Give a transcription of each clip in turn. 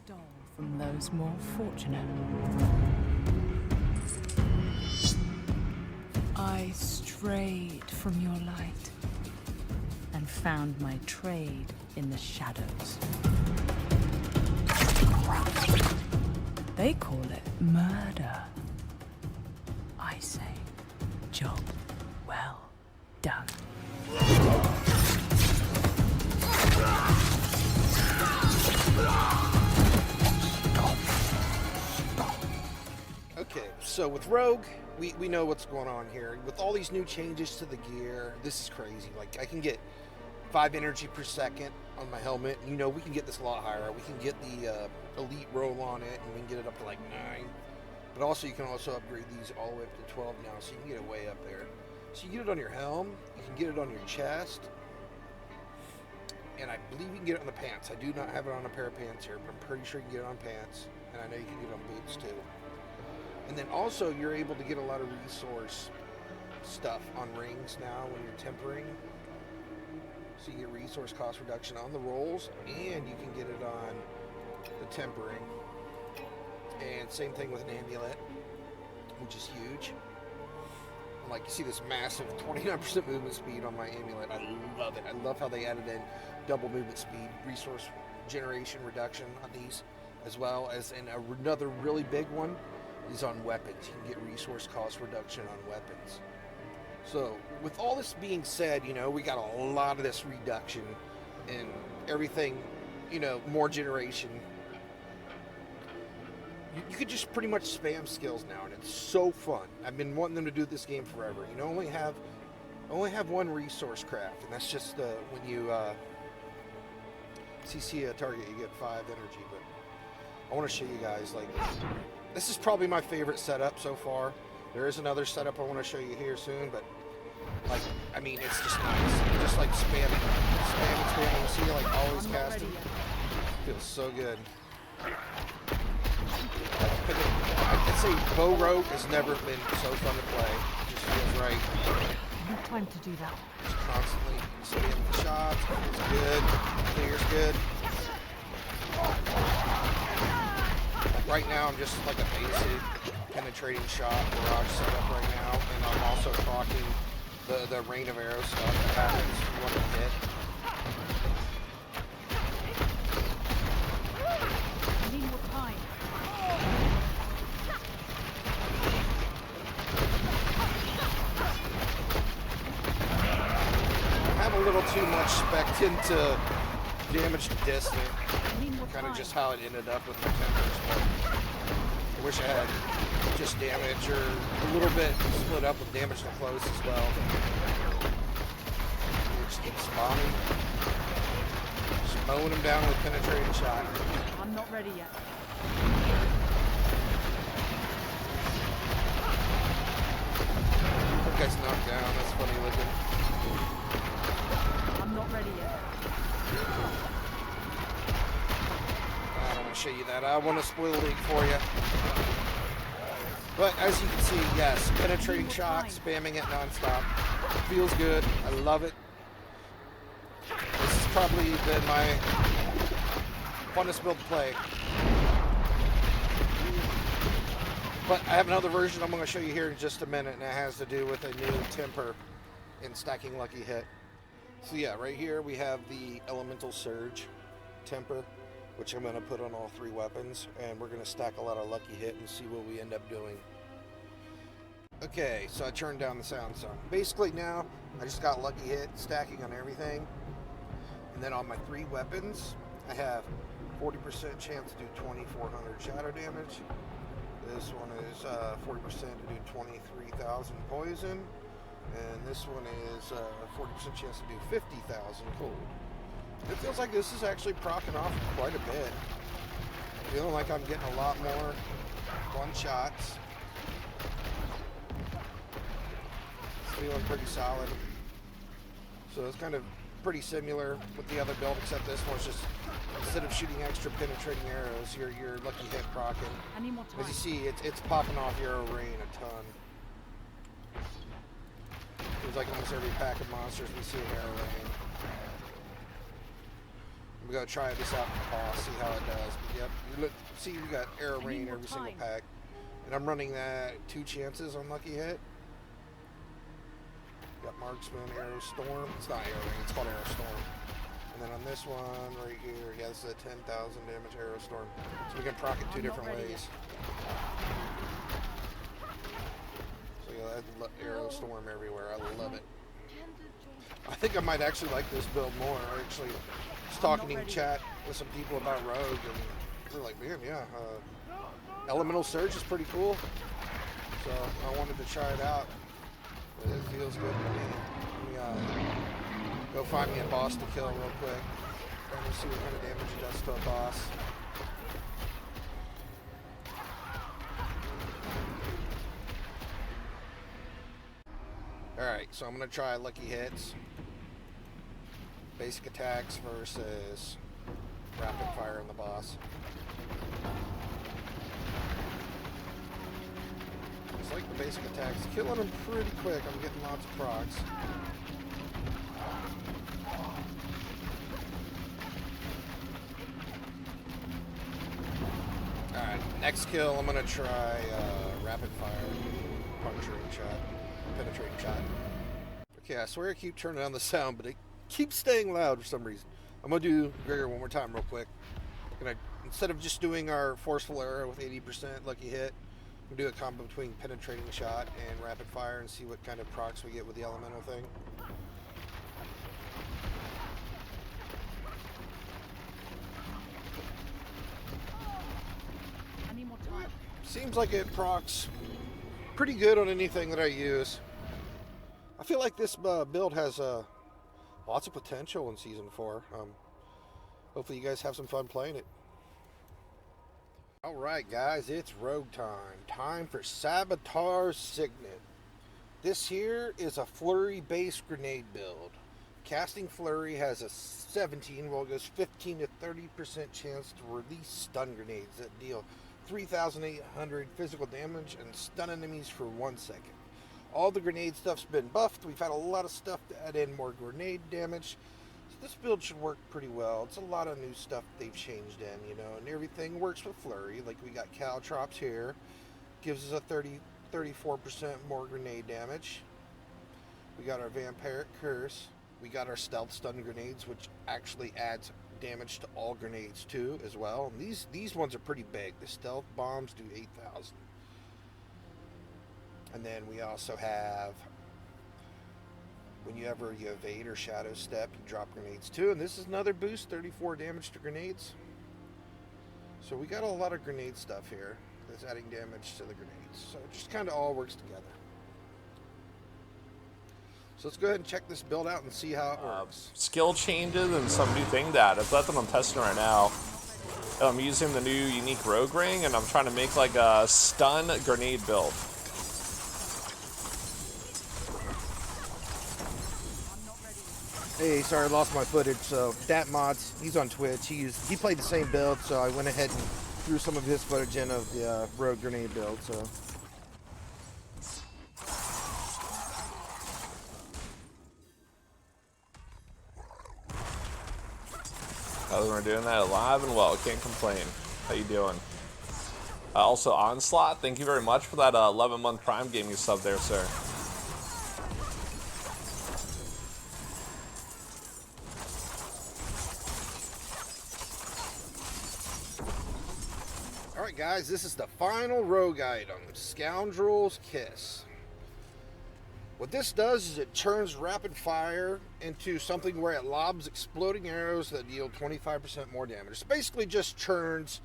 stole from those more fortunate. I strayed from your light and found my trade in the shadows. They call it murder. I say, job well done. Okay, so with Rogue, we know what's going on here. With all these new changes to the gear, this is crazy. Like, I can get 5 energy per second on my helmet. You know, we can get this a lot higher. We can get the elite roll on it, and we can get it up to like 9. But also, you can also upgrade these all the way up to 12 now, so you can get it way up there. So you get it on your helm, you can get it on your chest, and I believe you can get it on the pants. I do not have it on a pair of pants here, but I'm pretty sure you can get it on pants, and I know you can get it on boots too. And then also, you're able to get a lot of resource stuff on rings now when you're tempering. So you get resource cost reduction on the rolls, and you can get it on the tempering. And same thing with an amulet, which is huge. Like, you see this massive 29% movement speed on my amulet. I love it. I love how they added in double movement speed, resource generation reduction on these, as well as another really big one is on weapons. You can get resource cost reduction on weapons. So with all this being said, you know, we got a lot of this reduction and everything, you know, more generation. You could just pretty much spam skills now, and it's so fun. I've been wanting them to do this game forever. You know, only have one resource craft, and that's just when you CC a target, you get 5 energy. But I want to show you guys, like, this is probably my favorite setup so far. There is another setup I want to show you here soon, but like, I mean, it's just nice. Just like spamming. You see, like, always casting. Feels so good. I'd say Bow Rogue has never been so fun to play. It just feels right. No time to do that. Just constantly spamming the shots. It's good. Clear's good. Like right now, I'm just like a basic penetrating shot barrage setup right now, and I'm also procking the rain of arrows stuff that happens when you hit. I need more time. I have a little too much spec into damage to distant. Kind of just how it ended up with my tempers, but I wish I had just damage or a little bit split up with damage to close as well. We just keep spawning. Just mowing them down with penetrating shot. I'm not ready yet. That guy's knocked down. That's funny looking. I'm not ready yet. I don't want to show you that. I want to spoil the league for you. But as you can see, yes, penetrating shot, spamming it nonstop. Feels good. I love it. This has probably been my funnest build to play. But I have another version I'm going to show you here in just a minute, and it has to do with a new temper in stacking Lucky Hit. So yeah, right here we have the Elemental Surge temper, which I'm going to put on all 3 weapons, and we're going to stack a lot of Lucky Hit and see what we end up doing. Okay, so I turned down the sound some. Basically now, I just got Lucky Hit stacking on everything, and then on my 3 weapons, I have 40% chance to do 2,400 shadow damage. This one is 40% to do 23,000 poison, and this one is 40% chance to do 50,000 cold. It feels like this is actually proccing off quite a bit. Feeling like I'm getting a lot more one-shots. It's feeling pretty solid. So it's kind of pretty similar with the other build, except this one's just, instead of shooting extra penetrating arrows, your Lucky Hit proccing. I need more time. As you see, it's popping off arrow rain a ton. Seems like almost every pack of monsters we see an arrow rain. We're going to try this out in the boss, see how it does. But yep, See, you got arrow rain every single pack, and I'm running that 2 chances on lucky hit. Got marksman, arrow storm. It's not arrow rain. It's called arrow storm. And then on this one right here, yeah, this is a 10,000 damage arrow storm. So we can proc it 2 different ways. So yeah, that's arrow storm everywhere. I love it. I think I might actually like this build more. I actually was talking in chat with some people about Rogue, and they're like, man, yeah, Elemental Surge is pretty cool. So I wanted to try it out. But it feels good to me. Let me go find me a boss to kill real quick. Trying to see what kind of damage it does to a boss. Alright, so I'm going to try lucky hits. Basic attacks versus rapid fire on the boss. It's like the basic attacks. Killing them pretty quick. I'm getting lots of procs. Alright, next kill I'm going to try rapid fire, puncturing shot, penetrating shot. Okay, I swear I keep turning on the sound, but it keeps staying loud for some reason. I'm going to do Gregor one more time real quick. Instead of just doing our forceful arrow with 80% lucky hit, we'll do a combo between penetrating shot and rapid fire and see what kind of procs we get with the elemental thing. Seems like it procs pretty good on anything that I use. I feel like this build has lots of potential in Season 4. Hopefully you guys have some fun playing it. Alright guys, it's Rogue time. Time for Sabotage Signet. This here is a flurry-based grenade build. Casting flurry has a 17, well it goes 15 to 30% chance to release stun grenades that deal 3,800 physical damage and stun enemies for 1 second. All the grenade stuff's been buffed. We've had a lot of stuff to add in more grenade damage. So this build should work pretty well. It's a lot of new stuff they've changed in, you know, and everything works with flurry. Like we got caltrops here. Gives us a 34% more grenade damage. We got our vampiric curse. We got our stealth stun grenades, which actually adds damage to all grenades too as well. And these ones are pretty big. The stealth bombs do 8,000. And then we also have, whenever you evade or shadow step, you drop grenades too. And this is another boost, 34 damage to grenades. So we got a lot of grenade stuff here that's adding damage to the grenades. So it just kind of all works together. So let's go ahead and check this build out and see how it works. Skill changes and some new thing that that's what I'm testing right now. I'm using the new unique rogue ring and I'm trying to make like a stun grenade build. Hey, sorry, I lost my footage. So Dat Mods, he's on Twitch. He played the same build, so I went ahead and threw some of his footage in of the rogue grenade build. So. We're doing that alive and well. Can't complain. How you doing? Also, Onslaught, thank you very much for that 11-month Prime Gaming sub there, sir. Alright guys, this is the final rogue item, Scoundrel's Kiss. What this does is it turns rapid fire into something where it lobs exploding arrows that deal 25% more damage. It basically just turns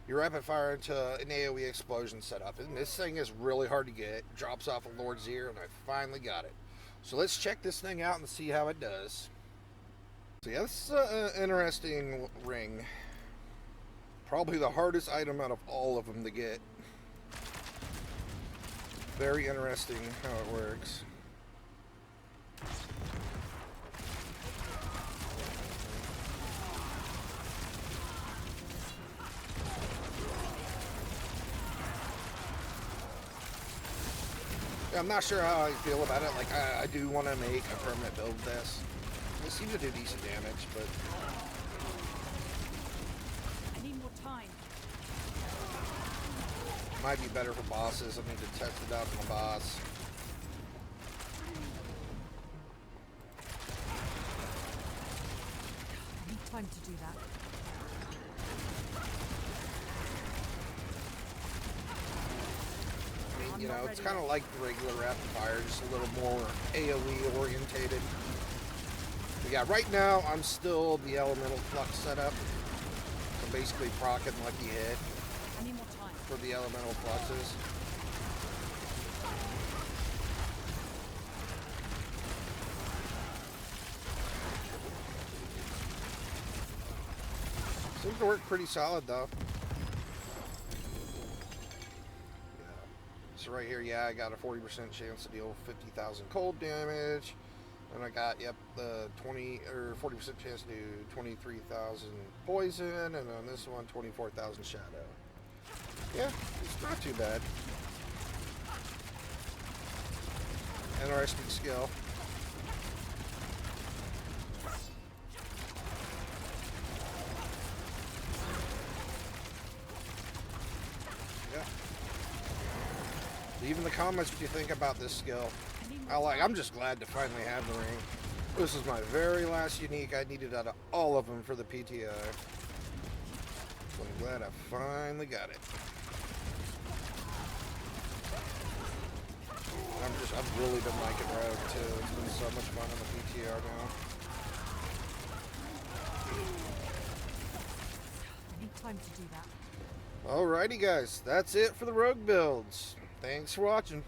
your rapid fire into an AoE explosion setup. And this thing is really hard to get. It drops off of Lord's Ear, and I finally got it. So let's check this thing out and see how it does. So yeah, this is an interesting ring. Probably the hardest item out of all of them to get. Very interesting how it works. I'm not sure how I feel about it. Like, I do want to make a permanent build of this. It seems to do decent damage, but... I need more time. might be better for bosses. I need to test it out on the boss. I need time to do that. I mean, you know, it's kind of like the regular rapid fire, just a little more AoE orientated. But yeah, right now I'm still the elemental flux setup. So basically proccing lucky hit I need more time. for the elemental fluxes. Seems to work pretty solid though. Yeah. So right here, yeah, I got a 40% chance to deal 50,000 cold damage. And I got, yep, the 20 or 40% chance to do 23,000 poison, and on this one, 24,000 shadow. Yeah, it's not too bad. Interesting skill. Yeah. Leave in the comments what you think about this skill. I'm just glad to finally have the ring. This is my very last unique I needed out of all of them for the PTI. So I'm glad I finally got it. I've really been liking Rogue too. It's been so much fun on the PTR now. I need time to do that. Alrighty guys, that's it for the Rogue builds. Thanks for watching.